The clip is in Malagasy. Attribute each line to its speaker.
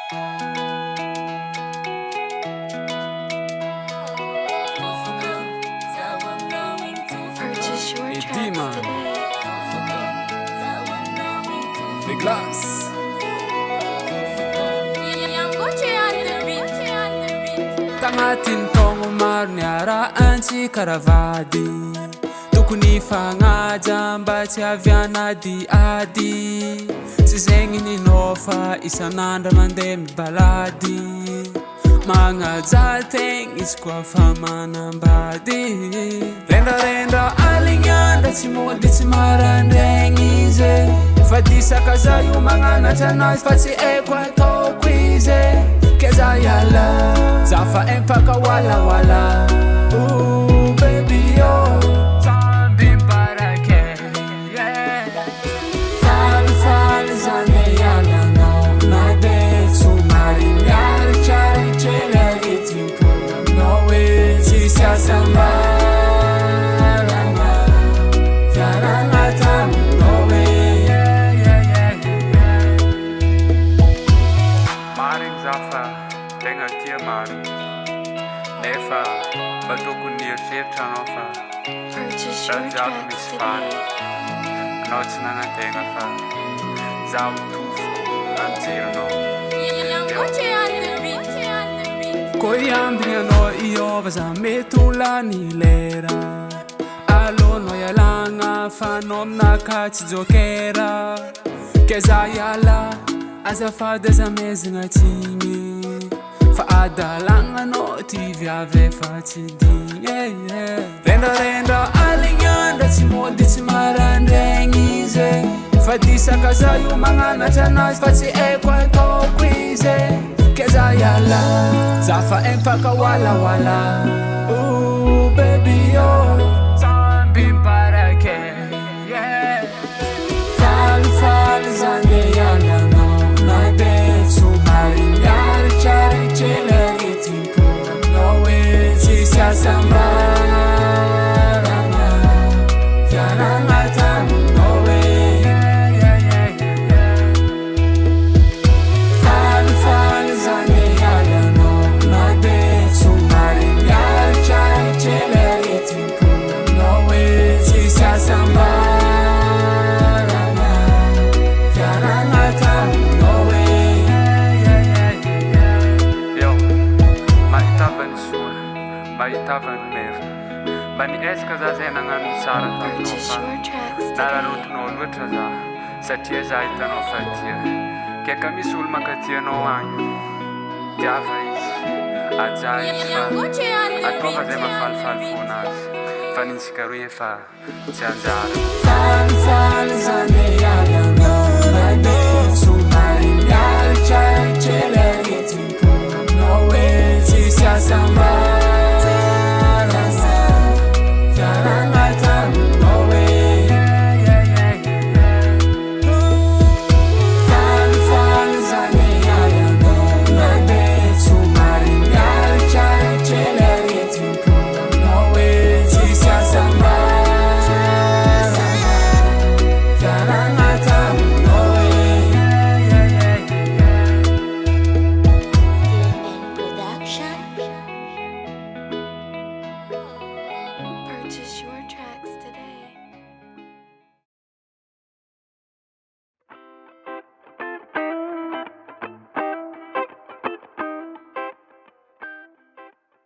Speaker 1: Purchase your
Speaker 2: EDDY,
Speaker 1: tracks
Speaker 2: man.
Speaker 1: today.
Speaker 2: The glass. Tagnatin taogno maro niarahany karavady tokony fagnaja mba tsy avianadiady tsy zegny ninao fa isan'andro mandeha mibalady magnaja tegna izy koa fa manambady rendrarendra alignandra tsy mody tsy marandraigny izy fa disaka za io magnanatra anazy fa tsy haiko ataoko izy keza yala zafa empaka wala wala ooh baby yo zambi barake yeah fal fal zane yala no na de sumari yar chari chela itimpo no way TSISY ASAMBARAGNA fiarana tam no way Maring zafa tegna tia maro nefa mba tokony eritreritra anao fa
Speaker 1: Purchase your
Speaker 2: raha jiaby
Speaker 1: tracks
Speaker 2: misy fany
Speaker 1: today.
Speaker 2: anao tsy nanantegna fa zaho tofoko amijerinao ko iambigny anao iova za mety olany lera alonao ialagna fa anao aminaka tsy jokera ke za iala azafady aza mezagna tsigny fa adalagna anao ty viavy efa tsy digny rendrarendra alignandra tsy mody tsy marandraigny izy fa disaka za io magnanatra anazy fa tsy haiko ataoko izy ke za iala zafa empaka wala wala ooh baby yo zambi barake yeah fal fal zane yala no na de sumari yar chari chela itimpo no way TSISY ASAMBARAGNA fiarana tam no way fal fal zane yala no na de sumari yar chari chela itimpo no way TSISY ASAMBARAGNA fiarana tam no way Yo, mahitava ny sola, mahitava ny meva mba niezaka za zay nagnano tsara taminao
Speaker 1: Purchase
Speaker 2: fa
Speaker 1: your tracks today.
Speaker 2: nararotonao loatra za satria za hitanao fa tia keka misy olo makatianao agny tiava izy aja izy fa atao fa zay mafalifaly foanazy fa nintsika roe efa tsy anjara
Speaker 1: Fal fal zane yala no na de sumari yar chari chela itimpo no way TSISY ASAMBARAGNA